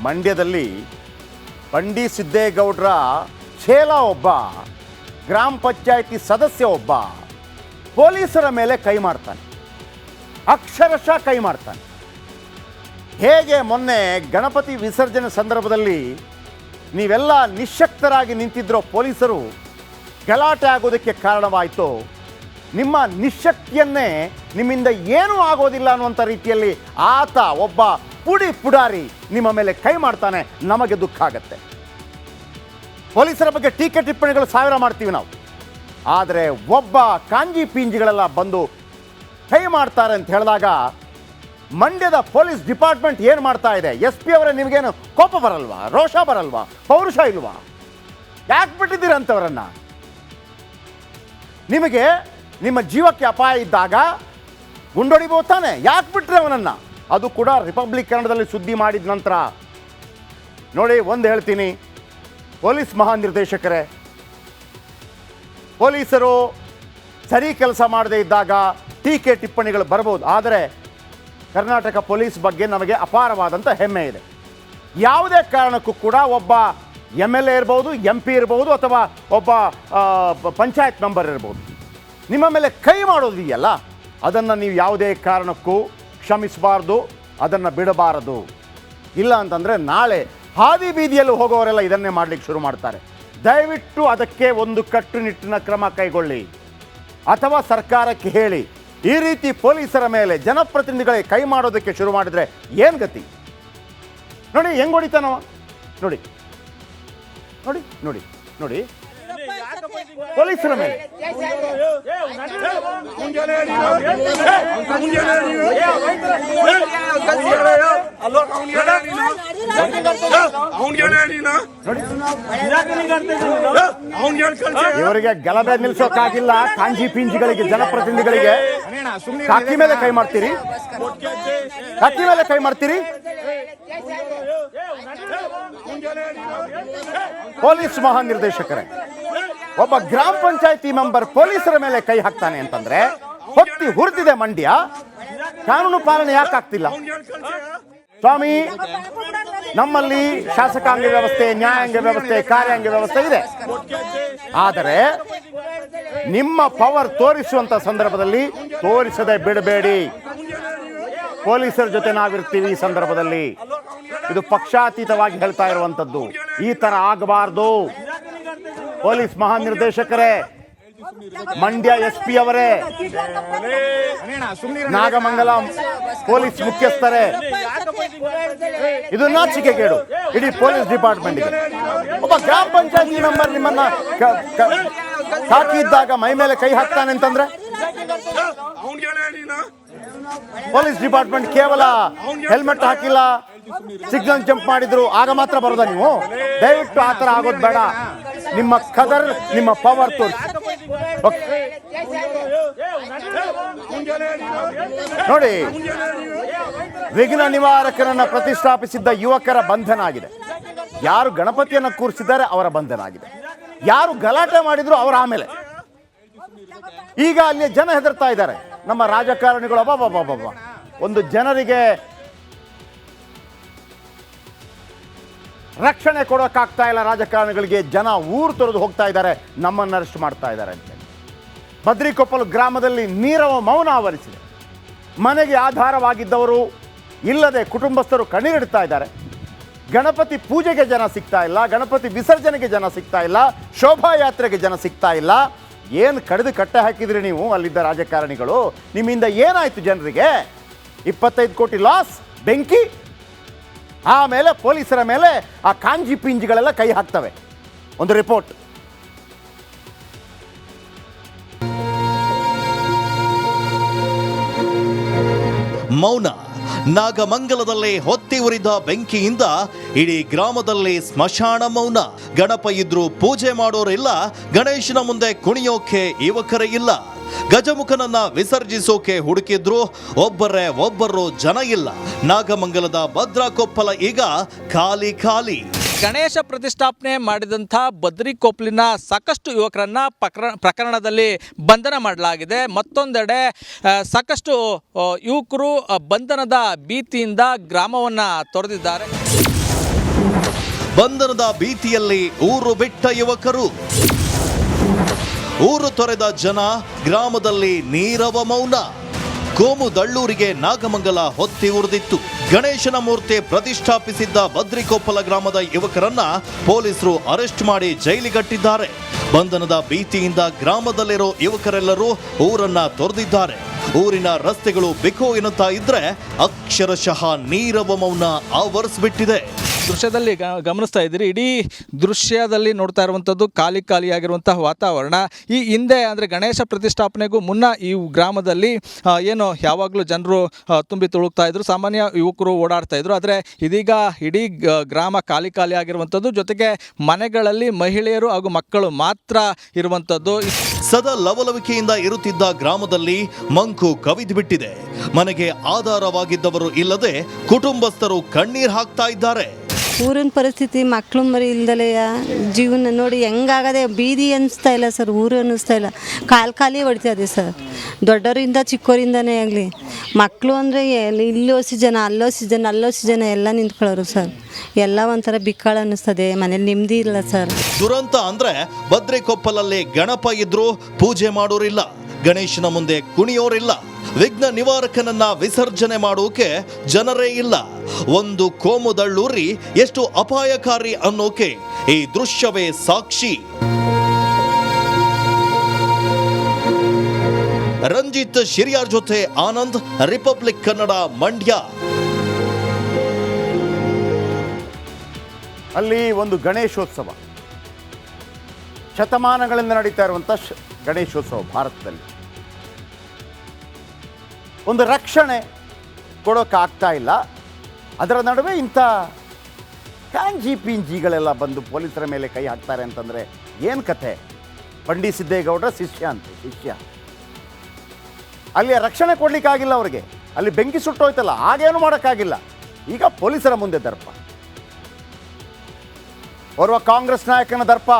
ಮಂಡ್ಯದಲ್ಲಿ ಬಂಡಿ ಸಿದ್ದೇಗೌಡರ ಚೇಲ ಒಬ್ಬ, ಗ್ರಾಮ ಪಂಚಾಯಿತಿ ಸದಸ್ಯ ಒಬ್ಬ ಪೊಲೀಸರ ಮೇಲೆ ಕೈ ಮಾಡ್ತಾನೆ, ಅಕ್ಷರಶಃ ಕೈ ಮಾಡ್ತಾನೆ. ಹೇಗೆ ಮೊನ್ನೆ ಗಣಪತಿ ವಿಸರ್ಜನೆ ಸಂದರ್ಭದಲ್ಲಿ ನೀವೆಲ್ಲ ನಿಶ್ಶಕ್ತರಾಗಿ ನಿಂತಿದ್ರೋ ಪೊಲೀಸರು ಗಲಾಟೆ ಆಗೋದಕ್ಕೆ ಕಾರಣವಾಯಿತು, ನಿಮ್ಮ ನಿಶ್ಶಕ್ತಿಯನ್ನೇ ನಿಮ್ಮಿಂದ ಏನೂ ಆಗೋದಿಲ್ಲ ಅನ್ನುವಂಥ ರೀತಿಯಲ್ಲಿ ಆತ ಒಬ್ಬ ಪುಡಾರಿ ನಿಮ್ಮ ಮೇಲೆ ಕೈ ಮಾಡ್ತಾನೆ. ನಮಗೆ ದುಃಖ ಆಗತ್ತೆ. ಪೊಲೀಸರ ಬಗ್ಗೆ ಟೀಕೆ ಟಿಪ್ಪಣಿಗಳು ಸಾವಿರ ಮಾಡ್ತೀವಿ ನಾವು, ಆದರೆ ಒಬ್ಬ ಕಾಂಜಿ ಪಿಂಜಿಗಳೆಲ್ಲ ಬಂದು ಕೈ ಮಾಡ್ತಾರೆ ಅಂತ ಹೇಳಿದಾಗ ಮಂಡ್ಯದ ಪೊಲೀಸ್ ಡಿಪಾರ್ಟ್ಮೆಂಟ್ ಏನು ಮಾಡ್ತಾ ಇದೆ? SP ಅವರೇ, ನಿಮಗೇನು ಕೋಪ ಬರಲ್ವಾ? ರೋಷ ಬರಲ್ವಾ? ಪೌರುಷ ಇಲ್ವಾ? ಯಾಕೆ ಬಿಟ್ಟಿದ್ದೀರಂಥವರನ್ನು? ನಿಮಗೆ ನಿಮ್ಮ ಜೀವಕ್ಕೆ ಅಪಾಯ ಇದ್ದಾಗ ಗುಂಡೊಡಿಬೋದು ತಾನೆ, ಯಾಕೆ ಬಿಟ್ರೆ ಅವನನ್ನು? ಅದು ಕೂಡ ರಿಪಬ್ಲಿಕ್ ಕನ್ನಡದಲ್ಲಿ ಸುದ್ದಿ ಮಾಡಿದ ನಂತರ. ನೋಡಿ, ಒಂದು ಹೇಳ್ತೀನಿ, ಪೊಲೀಸ್ ಮಹಾನಿರ್ದೇಶಕರೇ, ಪೊಲೀಸರು ಸರಿ ಕೆಲಸ ಮಾಡದೇ ಇದ್ದಾಗ ಟೀಕೆ ಟಿಪ್ಪಣಿಗಳು ಬರ್ಬೋದು, ಆದರೆ ಕರ್ನಾಟಕ ಪೊಲೀಸ್ ಬಗ್ಗೆ ನಮಗೆ ಅಪಾರವಾದಂಥ ಹೆಮ್ಮೆ ಇದೆ. ಯಾವುದೇ ಕಾರಣಕ್ಕೂ ಕೂಡ ಒಬ್ಬ MLA ಇರ್ಬೋದು, MP ಇರ್ಬೋದು, ಅಥವಾ ಒಬ್ಬ ಪಂಚಾಯತ್ ಮೆಂಬರ್ ಇರ್ಬೋದು, ನಿಮ್ಮ ಮೇಲೆ ಕೈ ಮಾಡೋದಿದೆಯಲ್ಲ, ಅದನ್ನು ನೀವು ಯಾವುದೇ ಕಾರಣಕ್ಕೂ ಕ್ಷಮಿಸಬಾರ್ದು, ಅದನ್ನು ಬಿಡಬಾರದು. ಇಲ್ಲ ಅಂತಂದರೆ ನಾಳೆ ಹಾದಿ ಬೀದಿಯಲ್ಲಿ ಹೋಗೋವರೆಲ್ಲ ಇದನ್ನೇ ಮಾಡಲಿಕ್ಕೆ ಶುರು ಮಾಡ್ತಾರೆ. ದಯವಿಟ್ಟು ಅದಕ್ಕೆ ಒಂದು ಕಟ್ಟುನಿಟ್ಟಿನ ಕ್ರಮ ಕೈಗೊಳ್ಳಿ, ಅಥವಾ ಸರ್ಕಾರಕ್ಕೆ ಹೇಳಿ, ಈ ರೀತಿ ಪೊಲೀಸರ ಮೇಲೆ ಜನಪ್ರತಿನಿಧಿಗಳಿಗೆ ಕೈ ಮಾಡೋದಕ್ಕೆ ಶುರು ಮಾಡಿದರೆ ಏನು ಗತಿ? ನೋಡಿ ಹೆಂಗೆ ಹೊಡಿತಾನವ, ನೋಡಿ ನೋಡಿ ನೋಡಿ ನೋಡಿ ಪೊಲೀಸರ ಮೇಲೆ. ಇವರಿಗೆ ಗಲಭೆ ನಿಲ್ಸೋಕ್ಕಾಗಿಲ್ಲ, ಕಾಂಜಿ ಪಿಂಜಿಗಳಿಗೆ, ಜನಪ್ರತಿನಿಧಿಗಳಿಗೆ ಕಾಕಿ ಮೇಲೆ ಕೈ ಮಾಡ್ತೀರಿ, ಕಾಕಿ ಮೇಲೆ ಕೈ ಮಾಡ್ತೀರಿ. ಪೊಲೀಸ್ ಮಹಾನಿರ್ದೇಶಕರೇ, ಒಬ್ಬ ಗ್ರಾಮ ಪಂಚಾಯಿತಿ ಮೆಂಬರ್ ಪೊಲೀಸರ ಮೇಲೆ ಕೈ ಹಾಕ್ತಾನೆ ಅಂತಂದ್ರೆ ಹೊತ್ತಿ ಹುರಿದಿದೆ ಮಂಡ್ಯ. ಕಾನೂನು ಪಾಲನೆ ಯಾಕೆ ಆಗ್ತಿಲ್ಲ ಸ್ವಾಮಿ? ನಮ್ಮಲ್ಲಿ ಶಾಸಕಾಂಗ ವ್ಯವಸ್ಥೆ, ನ್ಯಾಯಾಂಗ ವ್ಯವಸ್ಥೆ, ಕಾರ್ಯಾಂಗ ವ್ಯವಸ್ಥೆ ಇದೆ. ಆದರೆ ನಿಮ್ಮ ಪವರ್ ತೋರಿಸುವಂತ ಸಂದರ್ಭದಲ್ಲಿ ತೋರಿಸದೆ ಬಿಡಬೇಡಿ. ಪೊಲೀಸರ ಜೊತೆ ನಾವಿರ್ತೀವಿ ಈ ಸಂದರ್ಭದಲ್ಲಿ. ಇದು ಪಕ್ಷಾತೀತವಾಗಿ ಹೇಳ್ತಾ ಇರುವಂತದ್ದು. ಈ ತರ ಆಗಬಾರ್ದು. ಪೊಲೀಸ್ ಮಹಾನಿರ್ದೇಶಕರೇ, ಮಂಡ್ಯ SP ಅವರೇ, ನಾಗಮಂಗಲ ಪೊಲೀಸ್ ಮುಖ್ಯಸ್ಥರೇ, ಇದು ನಾಚಿಕೆಗೇಡು ಇಡೀ ಪೊಲೀಸ್ ಡಿಪಾರ್ಟ್ಮೆಂಟ್ಗೆ. ಒಬ್ಬ ಗ್ರಾಮ ಪಂಚಾಯತಿ ಮೆಂಬರ್ ನಿಮ್ಮನ್ನ ಸಾಕಿದ್ದಾಗ ಮೈ ಮೇಲೆ ಕೈ ಹಾಕ್ತಾನೆ ಅಂತಂದ್ರೆ ಪೊಲೀಸ್ ಡಿಪಾರ್ಟ್ಮೆಂಟ್ ಕೇವಲ ಹೆಲ್ಮೆಟ್ ಹಾಕಿಲ್ಲ, ಸಿಗ್ನಲ್ ಜಂಪ್ ಮಾಡಿದ್ರು ಆಗ ಮಾತ್ರ ಬರೋದ ನೀವು? ದಯವಿಟ್ಟು ಆ ಥರ ಆಗೋದು ಬೇಡ. ನಿಮ್ಮ ಕದರ್, ನಿಮ್ಮ ಪವರ್ ತೋರಿಸಿ. ನೋಡಿ, ವಿಘ್ನ ನಿವಾರಕರನ್ನ ಪ್ರತಿಷ್ಠಾಪಿಸಿದ್ದ ಯುವಕರ ಬಂಧನ ಆಗಿದೆ. ಯಾರು ಗಣಪತಿಯನ್ನು ಕೂರಿಸಿದ್ದಾರೆ ಅವರ ಬಂಧನ ಆಗಿದೆ. ಯಾರು ಗಲಾಟೆ ಮಾಡಿದ್ರು ಅವರ ಆಮೇಲೆ. ಈಗ ಅಲ್ಲಿ ಜನ ಹೆದರ್ತಾ ಇದ್ದಾರೆ. ನಮ್ಮ ರಾಜಕಾರಣಿಗಳು ಅಬ್ಬಬ್ಬಬ್ಬ, ಒಂದು ಜನರಿಗೆ ರಕ್ಷಣೆ ಕೊಡೋಕ್ಕಾಗ್ತಾ ಇಲ್ಲ ರಾಜಕಾರಣಿಗಳಿಗೆ. ಜನ ಊರು ತೊರೆದು ಹೋಗ್ತಾ ಇದ್ದಾರೆ, ನಮ್ಮನ್ನು ಅರೆಸ್ಟ್ ಮಾಡ್ತಾ ಇದ್ದಾರೆ ಅಂತ. ಬದ್ರಿಕೊಪ್ಪಲು ಗ್ರಾಮದಲ್ಲಿ ನೀರವ ಮೌನ ಆವರಿಸಿದೆ. ಮನೆಗೆ ಆಧಾರವಾಗಿದ್ದವರು ಇಲ್ಲದೆ ಕುಟುಂಬಸ್ಥರು ಕಣ್ಣೀರಿಡ್ತಾ ಇದ್ದಾರೆ. ಗಣಪತಿ ಪೂಜೆಗೆ ಜನ ಸಿಗ್ತಾ ಇಲ್ಲ, ಗಣಪತಿ ವಿಸರ್ಜನೆಗೆ ಜನ ಸಿಗ್ತಾ ಇಲ್ಲ, ಶೋಭಾಯಾತ್ರೆಗೆ ಜನ ಸಿಗ್ತಾ ಇಲ್ಲ. ಏನು ಕಡಿದು ಕಟ್ಟೆ ಹಾಕಿದ್ರಿ ನೀವು ಅಲ್ಲಿದ್ದ ರಾಜಕಾರಣಿಗಳು? ನಿಮ್ಮಿಂದ ಏನಾಯಿತು ಜನರಿಗೆ? 25 ಕೋಟಿ ಲಾಸ್, ಬೆಂಕಿ. ಆಮೇಲೆ ಪೊಲೀಸರ ಮೇಲೆ ಆ ಕಾಂಜಿ ಪಿಂಜಿಗಳೆಲ್ಲ ಕೈ ಹಾಕ್ತವೆ. ಒಂದು ರಿಪೋರ್ಟ್. ಮೌನ. ನಾಗಮಂಗಲದಲ್ಲಿ ಹೊತ್ತಿ ಉರಿದ ಬೆಂಕಿಯಿಂದ ಇಡೀ ಗ್ರಾಮದಲ್ಲಿ ಸ್ಮಶಾನ ಮೌನ. ಗಣಪ ಇದ್ರೂ ಪೂಜೆ ಮಾಡೋರಿಲ್ಲ, ಗಣೇಶನ ಮುಂದೆ ಕುಣಿಯೋಕೆ ಯುವಕರೇ ಇಲ್ಲ. ಗಜಮುಖನನ್ನ ವಿಸರ್ಜಿಸೋಕೆ ಹುಡುಕಿದ್ರು ಒಬ್ಬರು ಜನ ಇಲ್ಲ. ನಾಗಮಂಗಲದ ಭದ್ರಾಕೊಪ್ಪಲ ಈಗ ಖಾಲಿ ಖಾಲಿ. ಗಣೇಶ ಪ್ರತಿಷ್ಠಾಪನೆ ಮಾಡಿದಂಥ ಬದ್ರಿಕೊಪ್ಪಲಿನ ಸಾಕಷ್ಟು ಯುವಕರನ್ನ ಪ್ರಕರಣದಲ್ಲಿ ಬಂಧನ ಮಾಡಲಾಗಿದೆ. ಮತ್ತೊಂದೆಡೆ ಸಾಕಷ್ಟು ಯುವಕರು ಬಂಧನದ ಭೀತಿಯಿಂದ ಗ್ರಾಮವನ್ನು ತೊರೆದಿದ್ದಾರೆ. ಬಂಧನದ ಭೀತಿಯಲ್ಲಿ ಊರು ಬಿಟ್ಟ ಯುವಕರು. ಊರು ತೊರೆದ ಜನ, ಗ್ರಾಮದಲ್ಲಿ ನೀರವ ಮೌನ. ಕೋಮು ದಳ್ಳೂರಿಗೆ ನಾಗಮಂಗಲ ಹೊತ್ತಿ ಉರಿದಿತ್ತು. ಗಣೇಶನ ಮೂರ್ತಿ ಪ್ರತಿಷ್ಠಾಪಿಸಿದ್ದ ಬದ್ರಿಕೊಪ್ಪಲ ಗ್ರಾಮದ ಯುವಕರನ್ನ ಪೊಲೀಸರು ಅರೆಸ್ಟ್ ಮಾಡಿ ಜೈಲಿಗಟ್ಟಿದ್ದಾರೆ. ಬಂಧನದ ಭೀತಿಯಿಂದ ಗ್ರಾಮದಲ್ಲಿರೋ ಯುವಕರೆಲ್ಲರೂ ಊರನ್ನ ತೊರೆದಿದ್ದಾರೆ. ಊರಿನ ರಸ್ತೆಗಳು ಬಿಕೋ ಎನ್ನುತ್ತಾ ಇದ್ರೆ ಅಕ್ಷರಶಃ ನೀರವ ಮೌನ ಆವರಿಸ್ಬಿಟ್ಟಿದೆ. ದೃಶ್ಯದಲ್ಲಿ ಗಮನಿಸ್ತಾ ಇದ್ದೀರಿ, ಇಡೀ ದೃಶ್ಯದಲ್ಲಿ ನೋಡ್ತಾ ಇರುವಂಥದ್ದು ಖಾಲಿಯಾಗಿರುವಂತಹ ವಾತಾವರಣ. ಈ ಹಿಂದೆ ಅಂದರೆ ಗಣೇಶ ಪ್ರತಿಷ್ಠಾಪನೆಗೂ ಮುನ್ನ ಈ ಗ್ರಾಮದಲ್ಲಿ ಏನು ಯಾವಾಗಲೂ ಜನರು ತುಂಬಿ ತುಳುಕ್ತಾ ಇದ್ರು, ಸಾಮಾನ್ಯ ಯುವಕರು ಓಡಾಡ್ತಾ ಇದ್ರು. ಆದರೆ ಇದೀಗ ಇಡೀ ಗ್ರಾಮ ಖಾಲಿಯಾಗಿರುವಂಥದ್ದು, ಜೊತೆಗೆ ಮನೆಗಳಲ್ಲಿ ಮಹಿಳೆಯರು ಹಾಗೂ ಮಕ್ಕಳು ಮಾತ್ರ ಇರುವಂಥದ್ದು. ಸದಾ ಲವಲವಿಕೆಯಿಂದ ಇರುತ್ತಿದ್ದ ಗ್ರಾಮದಲ್ಲಿ ಮಂಕು ಕವಿದು ಬಿಟ್ಟಿದೆ. ಮನೆಗೆ ಆಧಾರವಾಗಿದ್ದವರು ಇಲ್ಲದೆ ಕುಟುಂಬಸ್ಥರು ಕಣ್ಣೀರು ಹಾಕ್ತಾ ಇದ್ದಾರೆ. ಊರಿನ ಪರಿಸ್ಥಿತಿ ಮಕ್ಕಳು ಮರಿ ಇಲ್ದಲೆ ಜೀವನ ನೋಡಿ ಹೆಂಗಾಗದೆ, ಬೀದಿ ಅನ್ನಿಸ್ತಾ ಇಲ್ಲ ಸರ್, ಊರು ಅನ್ನಿಸ್ತಾ ಇಲ್ಲ, ಖಾಲಿ ಹೊಡಿತಾ ಇದೆ ಸರ್. ದೊಡ್ಡವರಿಂದ ಚಿಕ್ಕವರಿಂದನೇ ಆಗಲಿ, ಮಕ್ಕಳು ಅಂದರೆ ಇಲ್ಲೋಸಿ ಜನ ಅಲ್ಲೋಸಿ ಜನ ಎಲ್ಲ ನಿಂತ್ಕೊಳ್ಳೋರು ಸರ್. ಎಲ್ಲ ಒಂಥರ ಬಿಕ್ಕಾಳ ಅನ್ನಿಸ್ತದೆ, ಮನೇಲಿ ನೆಮ್ಮದಿ ಇಲ್ಲ ಸರ್. ದುರಂತ ಅಂದ್ರೆ ಬದ್ರಿಕೊಪ್ಪಲಲ್ಲಿ ಗಣಪ ಇದ್ರೂ ಪೂಜೆ ಮಾಡೋರಿಲ್ಲ, ಗಣೇಶನ ಮುಂದೆ ಕುಣಿಯೋರಿಲ್ಲ, ವಿಘ್ನ ನಿವಾರಕನನ್ನ ವಿಸರ್ಜನೆ ಮಾಡೋಕೆ ಜನರೇ ಇಲ್ಲ. ಒಂದು ಕೋಮುದಳ್ಳೂರಿ ಎಷ್ಟು ಅಪಾಯಕಾರಿ ಅನ್ನೋಕೆ ಈ ದೃಶ್ಯವೇ ಸಾಕ್ಷಿ. ರಂಜಿತ್ ಶಿರಿಯಾರ್ ಜೊತೆ ಆನಂದ್, ರಿಪಬ್ಲಿಕ್ ಕನ್ನಡ, ಮಂಡ್ಯ. ಅಲ್ಲಿ ಒಂದು ಗಣೇಶೋತ್ಸವ, ಶತಮಾನಗಳಿಂದ ನಡೀತಾ ಇರುವಂಥ ಗಣೇಶೋತ್ಸವ ಭಾರತದಲ್ಲಿ. ಒಂದು ರಕ್ಷಣೆ ಕೊಡೋಕ್ಕಾಗ್ತಾ ಇಲ್ಲ. ಅದರ ನಡುವೆ ಇಂಥ ಕ್ಯಾಂಜಿ ಪಿಂಜಿಗಳೆಲ್ಲ ಬಂದು ಪೊಲೀಸರ ಮೇಲೆ ಕೈ ಹಾಕ್ತಾರೆ ಅಂತಂದರೆ ಏನು ಕಥೆ? ಬಂಡಿ ಸಿದ್ದೇಗೌಡರ ಶಿಷ್ಯ ಅಲ್ಲಿ ರಕ್ಷಣೆ ಕೊಡಲಿಕ್ಕಾಗಿಲ್ಲ ಅವ್ರಿಗೆ. ಅಲ್ಲಿ ಬೆಂಕಿ ಸುಟ್ಟೋಯ್ತಲ್ಲ, ಹಾಗೇನು ಮಾಡೋಕ್ಕಾಗಿಲ್ಲ. ಈಗ ಪೊಲೀಸರ ಮುಂದೆ ದರ್ಪ, ಓರ್ವ ಕಾಂಗ್ರೆಸ್ ನಾಯಕನ ದರ್ಪ.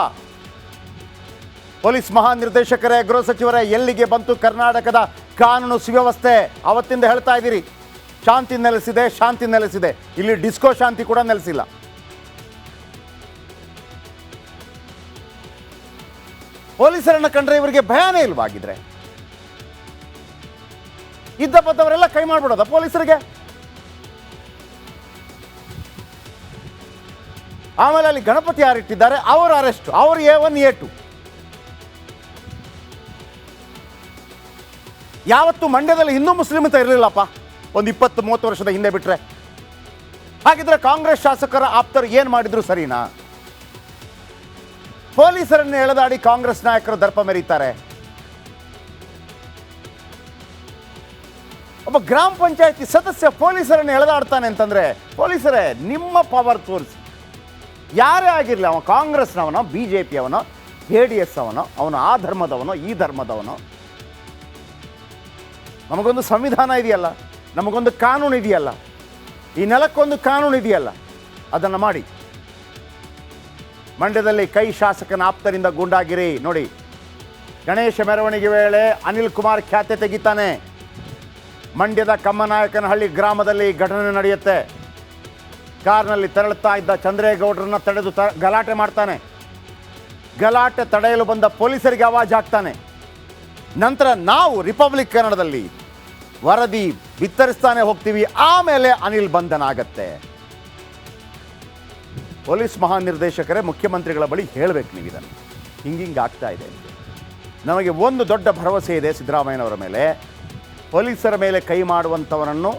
ಪೊಲೀಸ್ ಮಹಾನಿರ್ದೇಶಕರೇ, ಗೃಹ ಸಚಿವರೇ, ಎಲ್ಲಿಗೆ ಬಂತು ಕರ್ನಾಟಕದ ಕಾನೂನು ಸುವ್ಯವಸ್ಥೆ? ಅವತ್ತಿಂದ ಹೇಳ್ತಾ ಇದ್ದೀರಿ ಶಾಂತಿ ನೆಲೆಸಿದೆ. ಇಲ್ಲಿ ಡಿಸ್ಕೋ ಶಾಂತಿ ಕೂಡ ನೆಲೆಸಿಲ್ಲ. ಪೊಲೀಸರನ್ನ ಕಂಡ್ರೆ ಇವರಿಗೆ ಭಯನೇ ಇಲ್ವಾಗಿದ್ರೆ ಇದ್ದ ಬದ್ದವರೆಲ್ಲ ಕೈ ಮಾಡ್ಬಿಡೋದ ಪೊಲೀಸರಿಗೆ? ಆಮೇಲೆ ಅಲ್ಲಿ ಗಣಪತಿ ಯಾರಿಟ್ಟಿದ್ದಾರೆ, ಅವರು ಅರೆಸ್ಟ್, ಅವರು A1 A2. ಯಾವತ್ತು ಮಂಡ್ಯದಲ್ಲಿ ಹಿಂದೂ ಮುಸ್ಲಿಂ ಅಂತ ಇರಲಿಲ್ಲಪ್ಪ, ಒಂದು 20-30 ವರ್ಷದ ಹಿಂದೆ ಬಿಟ್ರೆ. ಹಾಗಿದ್ರೆ ಕಾಂಗ್ರೆಸ್ ಶಾಸಕರ ಆಪ್ತರು ಏನು ಮಾಡಿದ್ರು ಸರಿನಾ? ಪೊಲೀಸರನ್ನು ಎಳೆದಾಡಿ ಕಾಂಗ್ರೆಸ್ ನಾಯಕರು ದರ್ಪ ಮೆರೀತಾರೆ. ಒಬ್ಬ ಗ್ರಾಮ ಪಂಚಾಯತಿ ಸದಸ್ಯ ಪೊಲೀಸರನ್ನು ಎಳೆದಾಡ್ತಾನೆ ಅಂತಂದ್ರೆ, ಪೊಲೀಸರೇ ನಿಮ್ಮ ಪವರ್ ತೋರಿಸಿ. ಯಾರೇ ಆಗಿರಲಿ, ಅವನು ಕಾಂಗ್ರೆಸ್ನವನೋ, BJP ಅವನೋ, JDS ಅವನೋ, ಅವನು ಆ ಧರ್ಮದವನೋ ಈ ಧರ್ಮದವನೋ, ನಮಗೊಂದು ಸಂವಿಧಾನ ಇದೆಯಲ್ಲ, ನಮಗೊಂದು ಕಾನೂನು ಇದೆಯಲ್ಲ, ಈ ನೆಲಕ್ಕೊಂದು ಕಾನೂನು ಇದೆಯಲ್ಲ, ಅದನ್ನು ಮಾಡಿ. ಮಂಡ್ಯದಲ್ಲಿ ಕೈ ಶಾಸಕನ ಆಪ್ತರಿಂದ ಗೂಂಡಾಗಿರಿ ನೋಡಿ. ಗಣೇಶ ಮೆರವಣಿಗೆ ವೇಳೆ ಅನಿಲ್ ಕುಮಾರ್ ಖ್ಯಾತೆ ತೆಗಿತಾನೆ. ಮಂಡ್ಯದ ಕಮ್ಮನಾಯಕನಹಳ್ಳಿ ಗ್ರಾಮದಲ್ಲಿ ಘಟನೆ ನಡೆಯುತ್ತೆ. ಕಾರ್ನಲ್ಲಿ ತೆರಳುತ್ತಾ ಇದ್ದ ಚಂದ್ರೇಗೌಡರನ್ನ ತಡೆದು ಗಲಾಟೆ ಮಾಡ್ತಾನೆ. ಗಲಾಟೆ ತಡೆಯಲು ಬಂದ ಪೊಲೀಸರಿಗೆ ಆವಾಜ್ ಹಾಕ್ತಾನೆ. ನಂತರ ನಾವು ರಿಪಬ್ಲಿಕ್ ಕನ್ನಡದಲ್ಲಿ ವರದಿ ಬಿತ್ತರಿಸ್ತಾನೆ ಹೋಗ್ತೀವಿ. ಆಮೇಲೆ ಅನಿಲ್ ಬಂಧನ ಆಗತ್ತೆ. ಪೊಲೀಸ್ ಮಹಾನಿರ್ದೇಶಕರೇ, ಮುಖ್ಯಮಂತ್ರಿಗಳ ಬಳಿ ಹೇಳಬೇಕು ನೀವು ಇದನ್ನು, ಹಿಂಗಿಂಗೆ ಆಗ್ತಾ ಇದೆ. ನಮಗೆ ಒಂದು ದೊಡ್ಡ ಭರವಸೆ ಇದೆ ಸಿದ್ದರಾಮಯ್ಯನವರ ಮೇಲೆ. ಪೊಲೀಸರ ಮೇಲೆ ಕೈ ಮಾಡುವಂಥವರನ್ನು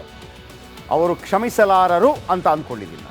ಅವರು ಕ್ಷಮಿಸಲಾರರು ಅಂತ ಅಂದ್ಕೊಂಡಿದ್ದೀನಿ.